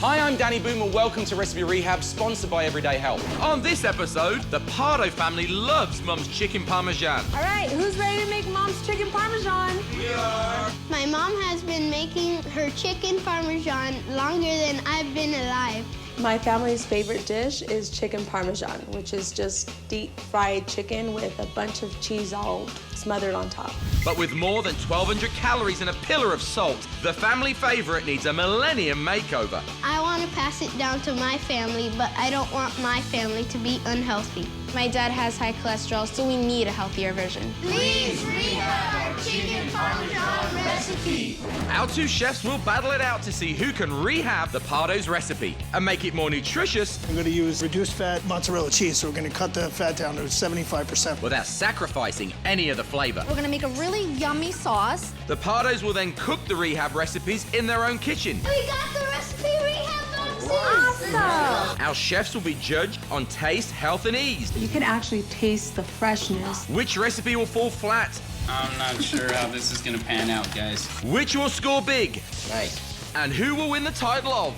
Hi, I'm Danny Boom and welcome to Recipe Rehab, sponsored by Everyday Health. On this episode, the Pardo family loves Mum's chicken Parmesan. All right, who's ready to make Mom's chicken Parmesan? We are. My mom has been making her chicken Parmesan longer than I've been alive. My family's favorite dish is chicken Parmesan, which is just deep-fried chicken with a bunch of cheese all smothered on top. But with more than 1,200 calories and a pillar of salt, the family favorite needs a millennium makeover. I want to pass it down to my family, but I don't want my family to be unhealthy. My dad has high cholesterol, so we need a healthier version. Please rehab our chicken Parmesan recipe. Our two chefs will battle it out to see who can rehab the Pardo's recipe and make it more nutritious. I'm going to use reduced fat mozzarella cheese, so we're going to cut the fat down to 75%. Without sacrificing any of the flavor. We're gonna make a really yummy sauce. The Pardos will then cook the rehab recipes in their own kitchen. We got the recipe rehab boxes. Awesome! Our chefs will be judged on taste, health, and ease. You can actually taste the freshness. Which recipe will fall flat? I'm not sure how this is gonna pan out, guys. Which will score big? Nice. And who will win the title of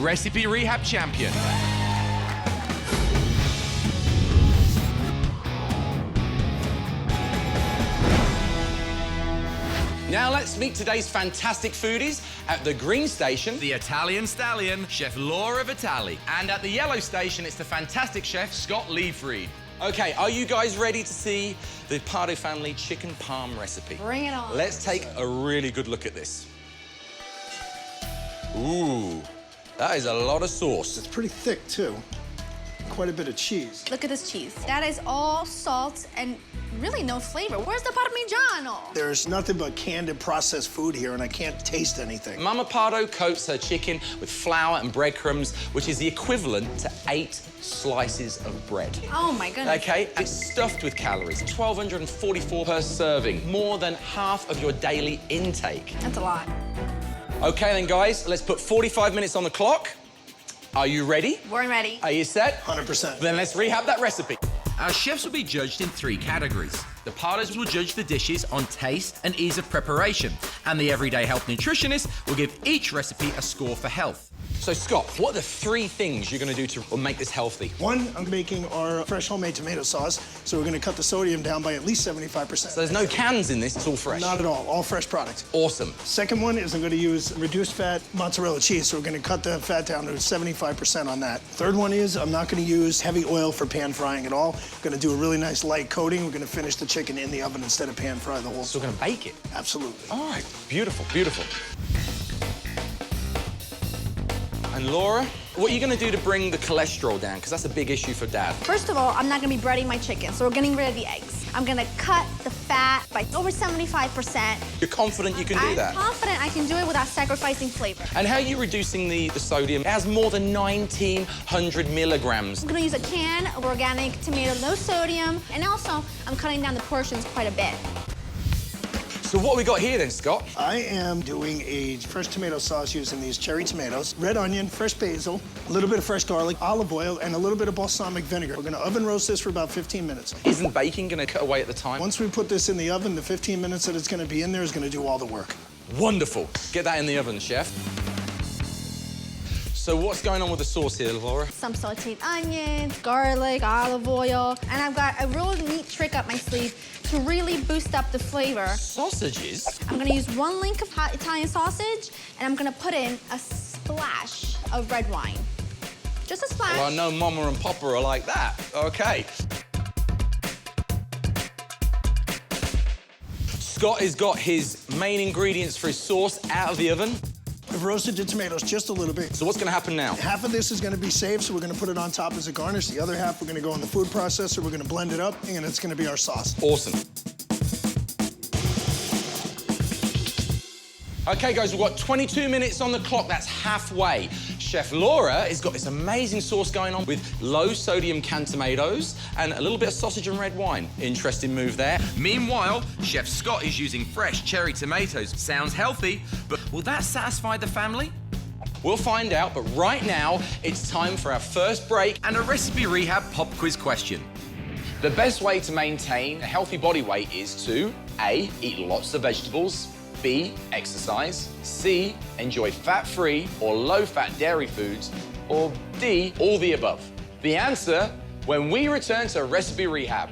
Recipe Rehab Champion? Now let's meet today's fantastic foodies. At the green station, the Italian stallion, Chef Laura Vitali. And at the yellow station, it's the fantastic chef, Scott Leibfried. Okay, are you guys ready to see the Pardo family chicken parm recipe? Bring it on. Let's take a really good look at this. Ooh, that is a lot of sauce. It's pretty thick, too. Quite a bit of cheese. Look at this cheese. That is all salt and really no flavor. Where's the Parmigiano? There's nothing but canned and processed food here, and I can't taste anything. Mama Pardo coats her chicken with flour and breadcrumbs, which is the equivalent to 8 slices of bread. Oh my goodness. Okay, it's stuffed with calories, 1,244 per serving, more than half of your daily intake. That's a lot. Okay then, guys, let's put 45 minutes on the clock. Are you ready? We're ready. Are you set? 100%. Then let's rehab that recipe. Our chefs will be judged in 3 categories. The Pardos will judge the dishes on taste and ease of preparation, and the Everyday Health nutritionist will give each recipe a score for health. So, Scott, what are the 3 things you're going to do to make this healthy? One, I'm making our fresh homemade tomato sauce, so we're going to cut the sodium down by at least 75%. So there's no cans in this, it's all fresh? Not at all fresh product. Awesome. Second one is I'm going to use reduced fat mozzarella cheese, so we're going to cut the fat down to 75% on that. Third one is I'm not going to use heavy oil for pan frying at all. I'm going to do a really nice light coating. We're going to finish the chicken in the oven instead of pan fry the whole. So we're going to bake it? Absolutely. All right, beautiful, beautiful. And Laura, what are you going to do to bring the cholesterol down? Because that's a big issue for Dad. First of all, I'm not gonna be breading my chicken, so we're getting rid of the eggs. I'm gonna cut the fat by over 75%. You're confident you can do that? I'm confident I can do it without sacrificing flavor. And how are you reducing the sodium? It has more than 1,900 milligrams. I'm gonna use a can of organic tomato, no sodium, and also I'm cutting down the portions quite a bit. So what we got here then, Scott? I am doing a fresh tomato sauce using these cherry tomatoes, red onion, fresh basil, a little bit of fresh garlic, olive oil, and a little bit of balsamic vinegar. We're gonna oven roast this for about 15 minutes. Isn't baking gonna cut away at the time? Once we put this in the oven, the 15 minutes that it's gonna be in there is gonna do all the work. Wonderful. Get that in the oven, chef. So what's going on with the sauce here, Laura? Some sauteed onions, garlic, olive oil, and I've got a real neat trick up my sleeve to really boost up the flavor. Sausages? I'm gonna use 1 link of hot Italian sausage, and I'm gonna put in a splash of red wine. Just a splash. Well, I know Mama and Papa are like that. Okay. Scott has got his main ingredients for his sauce out of the oven. I've roasted the tomatoes just a little bit. So what's gonna happen now? Half of this is gonna be saved, so we're gonna put it on top as a garnish. The other half, we're gonna go in the food processor, we're gonna blend it up, and it's gonna be our sauce. Awesome. Okay, guys, we've got 22 minutes on the clock. That's halfway. Chef Laura has got this amazing sauce going on with low-sodium canned tomatoes and a little bit of sausage and red wine. Interesting move there. Meanwhile, Chef Scott is using fresh cherry tomatoes. Sounds healthy, but will that satisfy the family? We'll find out, but right now, it's time for our first break and a Recipe Rehab pop quiz question. The best way to maintain a healthy body weight is to A, eat lots of vegetables, B, exercise, C, enjoy fat-free or low-fat dairy foods, or D, all the above? The answer when we return to Recipe Rehab.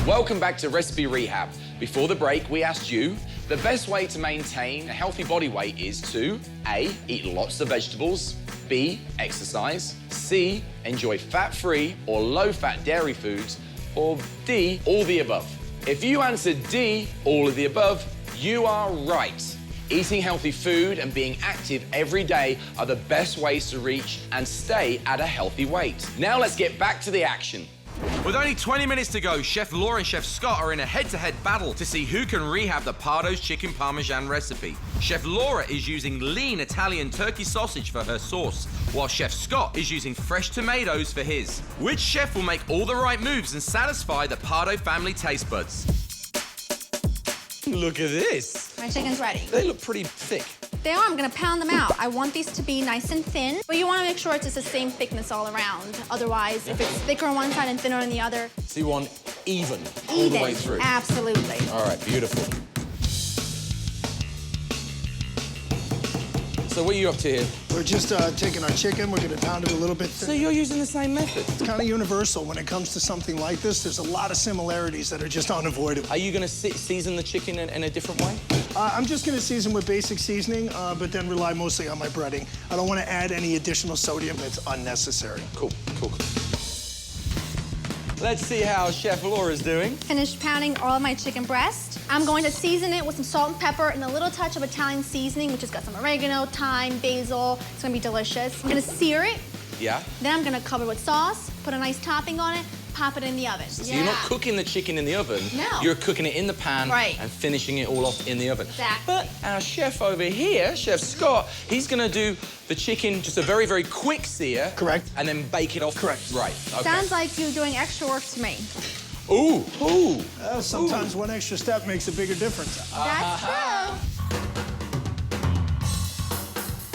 Welcome back to Recipe Rehab. Before the break, we asked you, the best way to maintain a healthy body weight is to A, eat lots of vegetables, B, exercise, C, enjoy fat-free or low-fat dairy foods, or D, all the above. If you answered D, all of the above, you are right. Eating healthy food and being active every day are the best ways to reach and stay at a healthy weight. Now let's get back to the action. With only 20 minutes to go, Chef Laura and Chef Scott are in a head-to-head battle to see who can rehab the Pardo's chicken Parmesan recipe. Chef Laura is using lean Italian turkey sausage for her sauce, while Chef Scott is using fresh tomatoes for his. Which chef will make all the right moves and satisfy the Pardo family taste buds? Look at this. My chicken's ready. They look pretty thick. They are. I'm gonna pound them out. I want these to be nice and thin, but you wanna make sure it's just the same thickness all around. Otherwise, if it's thicker on one side and thinner on the other. So you want even all the way through? Absolutely. All right, beautiful. So what are you up to here? We're just taking our chicken, we're gonna pound it a little bit thin. So you're using the same method? It's kind of universal when it comes to something like this. There's a lot of similarities that are just unavoidable. Are you gonna season the chicken in a different way? I'm just gonna season with basic seasoning, but then rely mostly on my breading. I don't wanna add any additional sodium that's unnecessary. Cool. Let's see how Chef Laura's doing. Finished pounding all of my chicken breast. I'm going to season it with some salt and pepper and a little touch of Italian seasoning, which has got some oregano, thyme, basil. It's gonna be delicious. I'm gonna sear it. Yeah? Then I'm gonna cover it with sauce, put a nice topping on it, pop it in the oven. So you're not cooking the chicken in the oven. No. You're cooking it in the pan and finishing it all off in the oven. Exactly. But our chef over here, Chef Scott, he's gonna do the chicken just a very, very quick sear. Correct. And then bake it off. Correct. Right. Okay. Sounds like you're doing extra work to me. Ooh. Sometimes one extra step makes a bigger difference. That's true.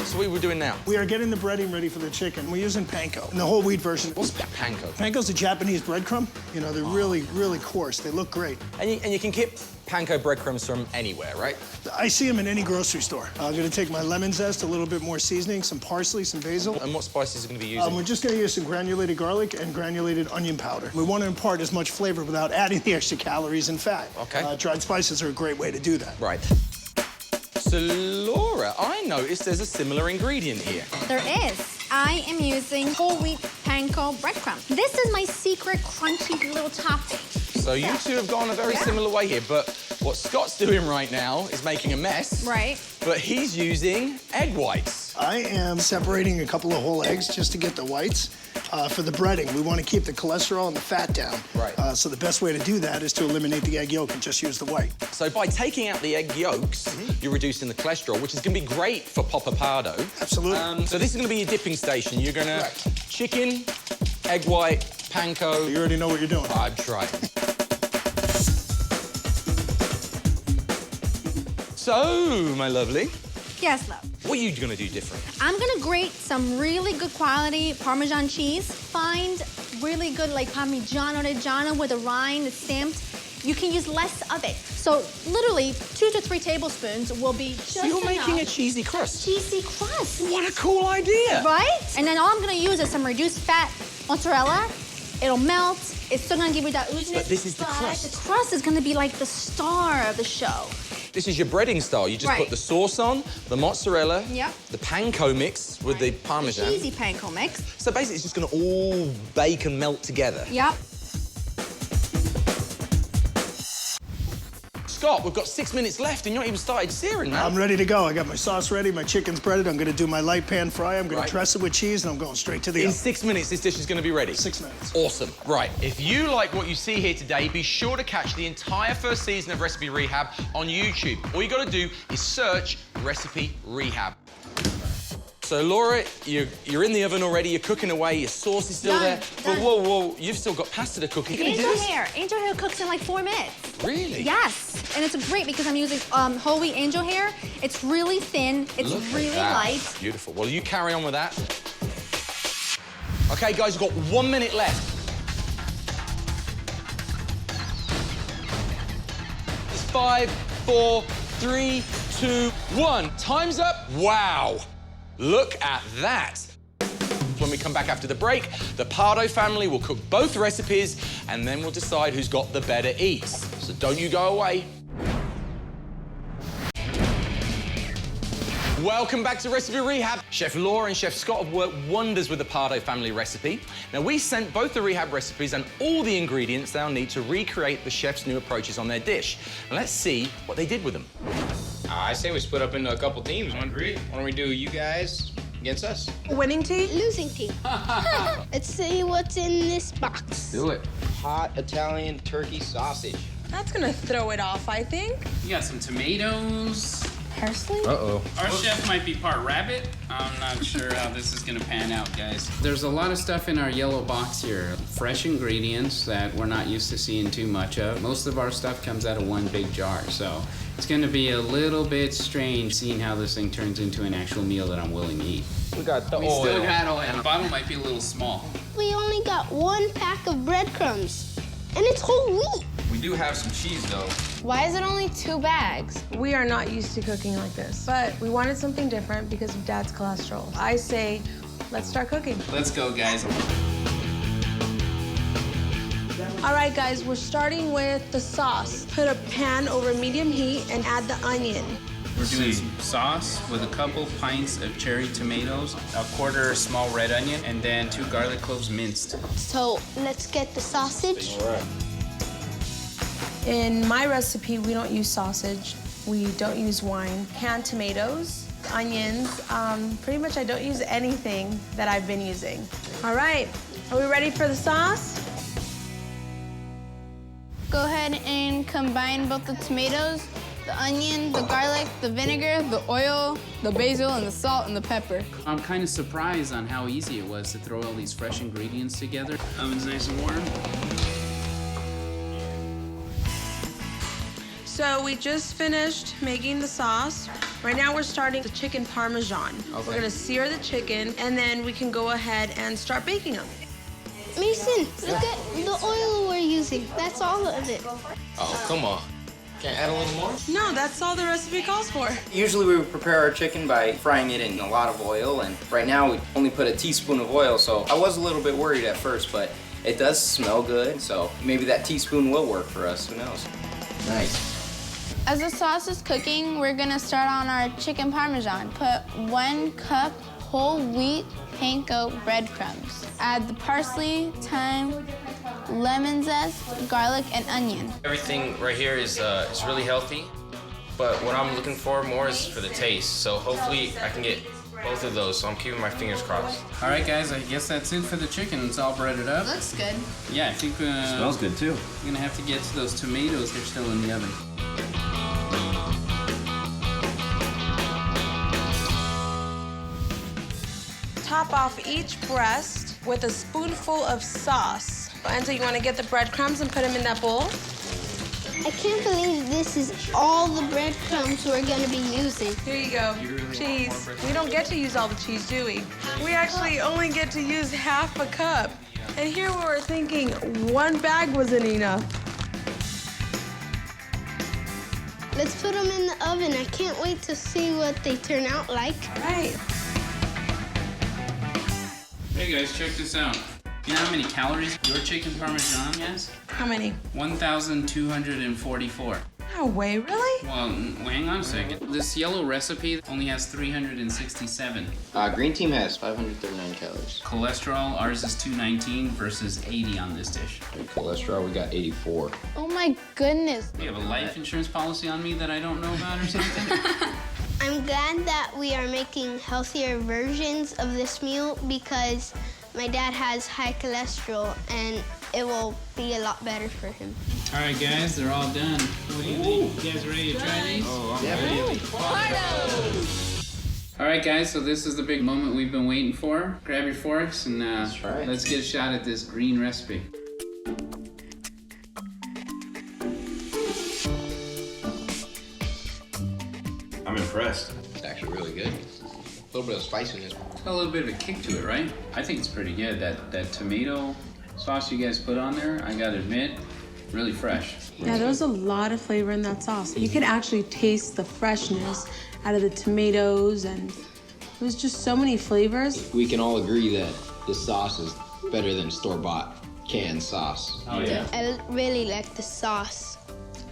So what are we doing now? We are getting the breading ready for the chicken. We're using panko, and the whole wheat version. What's panko? Panko's a Japanese breadcrumb. You know, they're really, really coarse. They look great. And you can get panko breadcrumbs from anywhere, right? I see them in any grocery store. I'm gonna take my lemon zest, a little bit more seasoning, some parsley, some basil. And what spices are we gonna be using? We're just gonna use some granulated garlic and granulated onion powder. We want to impart as much flavor without adding the extra calories and fat. Okay. Dried spices are a great way to do that. Right. So, Laura, I noticed there's a similar ingredient here. There is. I am using whole wheat panko breadcrumb. This is my secret crunchy little topping. So you two have gone a very similar way here, but what Scott's doing right now is making a mess. Right. But he's using egg whites. I am separating a couple of whole eggs just to get the whites. For the breading, we want to keep the cholesterol and the fat down. Right. So the best way to do that is to eliminate the egg yolk and just use the white. So by taking out the egg yolks, you're reducing the cholesterol, which is going to be great for Papa Pardo. Absolutely. So this is going to be your dipping station. You're going to chicken, egg white, panko. You already know what you're doing. I'm trying. So, my lovely, Yes, love. what are you going to do different? I'm gonna grate some really good quality Parmesan cheese. Find really good like Parmigiano Reggiano with a rind that's stamped. You can use less of it. So literally 2 to 3 tablespoons will be just So you're making a enough. cheesy crust. Cheesy crust. What a cool idea. Right? And then all I'm gonna use is some reduced fat mozzarella. It'll melt. It's still gonna give you that ooziness. But this is the but crust. The crust is gonna be like the star of the show. This is your breading style. You just Right. put the sauce on, the mozzarella, Yep. the panko mix with the Parmesan. Cheesy panko mix. So basically, it's just going to all bake and melt together. Yep. Scott, we've got 6 minutes left and you're not even started searing, man. I'm ready to go. I got my sauce ready, my chicken's breaded. I'm gonna do my light pan fry. I'm gonna Right. dress it with cheese, and I'm going straight to the In oven. 6 minutes, this dish is going to be ready. 6 minutes. Awesome. Right. If you like what you see here today, be sure to catch the entire first season of Recipe Rehab on YouTube. All you got to do is search Recipe Rehab. So, Laura, you're in the oven already. You're cooking away. Your sauce is still Done, there. But done. whoa, you've still got pasta to cook. Are you going to do Angel this? hair. Angel hair cooks in like 4 minutes. Really? Yes. And it's great because I'm using whole wheat angel hair. It's really thin. It's Look at really that. light. Beautiful. Well, you carry on with that. Okay, guys, we've got 1 minute left. 5, 4, 3, 2, 1. Time's up. Wow. Look at that. When we come back after the break, the Pardo family will cook both recipes and then we'll decide who's got the better eats. So don't you go away. Welcome back to Recipe Rehab. Chef Laura and Chef Scott have worked wonders with the Pardo family recipe. Now, we sent both the Rehab recipes and all the ingredients they'll need to recreate the chef's new approaches on their dish. Now, let's see what they did with them. I say we split up into a couple teams. Why don't we do you guys against us? Winning team? Losing team. Let's see what's in this box. Do it. Hot Italian turkey sausage. That's gonna throw it off, I think. You got some tomatoes. Parsley? Uh-oh. Our chef might be part rabbit. I'm not sure how this is gonna pan out, guys. There's a lot of stuff in our yellow box here. Fresh ingredients that we're not used to seeing too much of. Most of our stuff comes out of one big jar, so it's gonna be a little bit strange seeing how this thing turns into an actual meal that I'm willing to eat. We got the We oil. still got oil. The bottle might be a little small. We only got 1 pack of breadcrumbs, and it's whole wheat. We do have some cheese though. Why is it only 2 bags? We are not used to cooking like this, but we wanted something different because of Dad's cholesterol. I say, let's start cooking. Let's go, guys. All right, guys, we're starting with the sauce. Put a pan over medium heat and add the onion. We're doing some sauce with a couple pints of cherry tomatoes, a quarter small red onion, and then 2 garlic cloves minced. So let's get the sausage. All right. In my recipe, we don't use sausage. We don't use wine. Canned tomatoes, onions. Pretty much I don't use anything that I've been using. All right, are we ready for the sauce? Go ahead and combine both the tomatoes, the onion, the garlic, the vinegar, the oil, the basil, and the salt and the pepper. I'm kind of surprised on how easy it was to throw all these fresh ingredients together. Oven's nice and warm. So we just finished making the sauce. Right now we're starting the chicken Parmesan. Okay. We're gonna sear the chicken and then we can go ahead and start baking them. Mason, look at the oil we're using. That's all of it. Oh, come on. Can't add a little more? No, that's all the recipe calls for. Usually we would prepare our chicken by frying it in a lot of oil, and right now we only put a teaspoon of oil, so I was a little bit worried at first, but it does smell good, so maybe that teaspoon will work for us, who knows. Nice. As the sauce is cooking, we're gonna start on our chicken Parmesan. Put 1 cup whole wheat panko breadcrumbs. Add the parsley, thyme, lemon zest, garlic, and onion. Everything right here is really healthy, but what I'm looking for more is for the taste. So hopefully I can get both of those, so I'm keeping my fingers crossed. All right, guys, I guess that's it for the chicken. It's all breaded up. Looks good. Yeah, I think Smells good too. we're gonna have to get to those tomatoes. They're still in the oven. Top off each breast with a spoonful of sauce. And so you want to get the breadcrumbs and put them in that bowl. I can't believe this is all the breadcrumbs we're gonna be using. Here you go, cheese. We don't get to use all the cheese, do we? We actually only get to use half a cup. And here we were thinking 1 bag wasn't enough. Let's put them in the oven. I can't wait to see what they turn out like. All right. Hey guys, check this out. You know how many calories your chicken Parmesan has? How many? 1,244. No way, really? Well, hang on a second. This yellow recipe only has 367. Green team has 539 calories. Cholesterol, ours is 219 versus 80 on this dish. Cholesterol, we got 84. Oh my goodness. You have a life insurance policy on me that I don't know about or something? I'm glad that we are making healthier versions of this meal because my dad has high cholesterol and it will be a lot better for him. All right, guys, they're all done. What do you think? You guys ready to try these? Oh, I'm ready. All right, guys, so this is the big moment we've been waiting for. Grab your forks and try it. let's get a shot at this green recipe. I'm impressed. It's actually really good. A little bit of spiciness. It's got a little bit of a kick to it, right? I think it's pretty good. That tomato sauce you guys put on there, I gotta admit, really fresh. Yeah, there was a lot of flavor in that sauce. You could actually taste the freshness out of the tomatoes, and it was just so many flavors. We can all agree that this sauce is better than store-bought canned sauce. Oh yeah. I really like the sauce,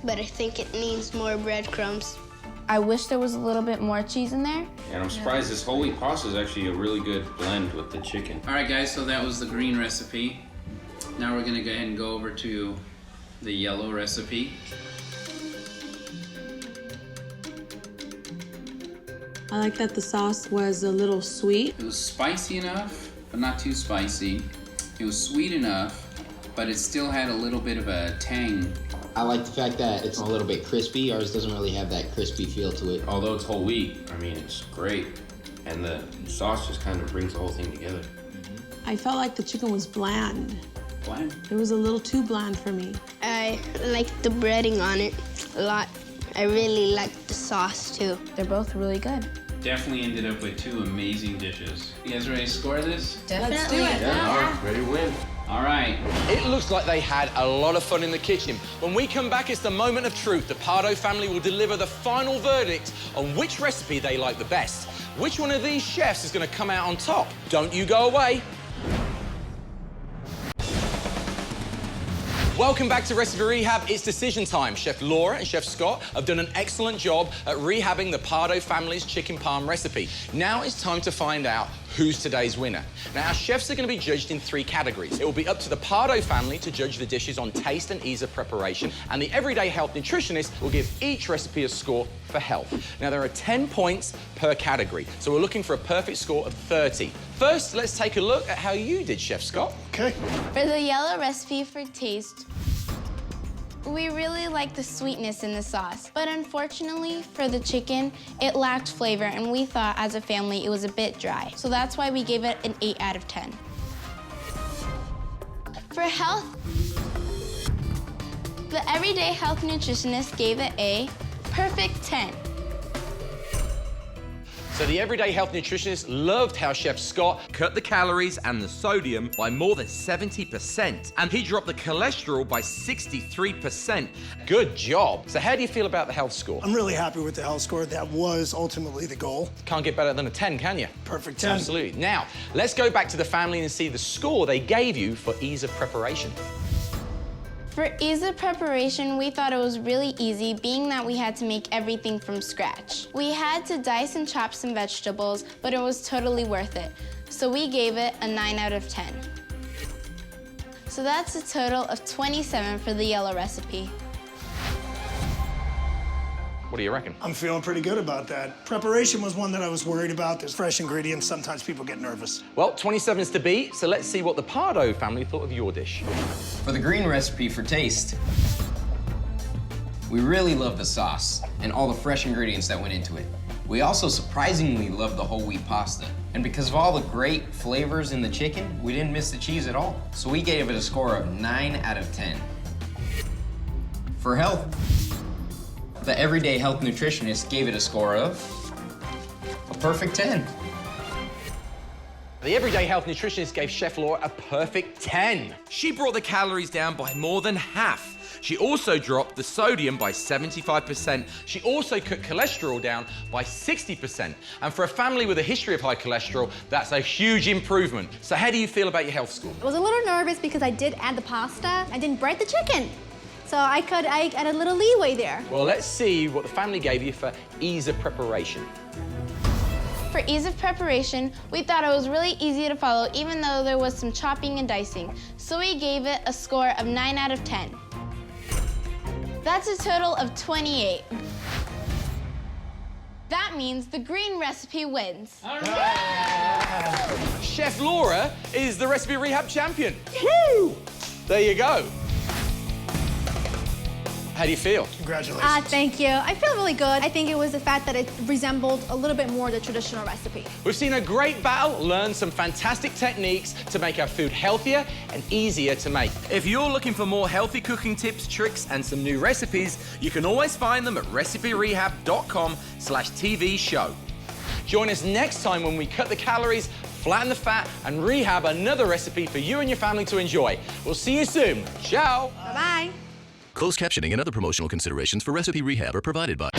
but I think it needs more breadcrumbs. I wish there was a little bit more cheese in there. And I'm surprised this whole wheat pasta is actually a really good blend with the chicken. All right, guys, so that was the green recipe. Now we're gonna go ahead and go over to the yellow recipe. I like that the sauce was a little sweet. It was spicy enough, but not too spicy. It was sweet enough, but it still had a little bit of a tang. I like the fact that it's a little bit crispy. Ours doesn't really have that crispy feel to it. Although it's whole wheat, I mean, it's great. And the sauce just kind of brings the whole thing together. I felt like the chicken was bland. Bland. It was a little too bland for me. I like the breading on it a lot. I really like the sauce too. They're both really good. Definitely ended up with two amazing dishes. You guys ready to score this? Let's do it. Ready to win. All right. It looks like they had a lot of fun in the kitchen. When we come back, it's the moment of truth. The Pardo family will deliver the final verdict on which recipe they like the best. Which one of these chefs is going to come out on top? Don't you go away. Welcome back to Recipe Rehab. It's decision time. Chef Laura and Chef Scott have done an excellent job at rehabbing the Pardo family's chicken parm recipe. Now it's time to find out who's today's winner. Now, our chefs are going to be judged in 3 categories. It will be up to the Pardo family to judge the dishes on taste and ease of preparation, and the everyday health nutritionist will give each recipe a score for health. Now, there are 10 points per category, so we're looking for a perfect score of 30. First, let's take a look at how you did, Chef Scott. Okay. For the yellow recipe for taste, we really like the sweetness in the sauce, but unfortunately for the chicken, it lacked flavor, and we thought as a family it was a bit dry. So that's why we gave it an 8 out of 10. For health, the everyday health nutritionist gave it a perfect 10. So the everyday health nutritionist loved how Chef Scott cut the calories and the sodium by more than 70%, and he dropped the cholesterol by 63%. Good job. So how do you feel about the health score? I'm really happy with the health score. That was ultimately the goal. Can't get better than a 10, can you? Perfect 10. Absolutely. Now, let's go back to the family and see the score they gave you for ease of preparation. For ease of preparation, we thought it was really easy, being that we had to make everything from scratch. We had to dice and chop some vegetables, but it was totally worth it. So we gave it a 9 out of 10. So that's a total of 27 for the yellow recipe. What do you reckon? I'm feeling pretty good about that. Preparation was one that I was worried about. There's fresh ingredients. Sometimes people get nervous. Well, 27 is to beat, so let's see what the Pardo family thought of your dish. For the green recipe for taste, we really love the sauce and all the fresh ingredients that went into it. We also surprisingly love the whole wheat pasta. And because of all the great flavors in the chicken, we didn't miss the cheese at all. So we gave it a score of 9 out of 10. For health, the everyday health nutritionist gave it a score of a perfect 10. The everyday health nutritionist gave Chef Laura a perfect 10. She brought the calories down by more than half. She also dropped the sodium by 75%. She also cut cholesterol down by 60%. And for a family with a history of high cholesterol, that's a huge improvement. So how do you feel about your health score? I was a little nervous because I did add the pasta. I didn't bread the chicken. So I had a little leeway there. Well, let's see what the family gave you for ease of preparation. For ease of preparation, we thought it was really easy to follow, even though there was some chopping and dicing. So we gave it a score of 9 out of 10. That's a total of 28. That means the green recipe wins. All right. Chef Laura is the Recipe Rehab champion. Woo! There you go. How do you feel? Congratulations. Thank you. I feel really good. I think it was the fact that it resembled a little bit more the traditional recipe. We've seen a great battle, learned some fantastic techniques to make our food healthier and easier to make. If you're looking for more healthy cooking tips, tricks, and some new recipes, you can always find them at reciperehab.com/TV show. Join us next time when we cut the calories, flatten the fat, and rehab another recipe for you and your family to enjoy. We'll see you soon. Ciao. Bye-bye. Closed captioning and other promotional considerations for Recipe Rehab are provided by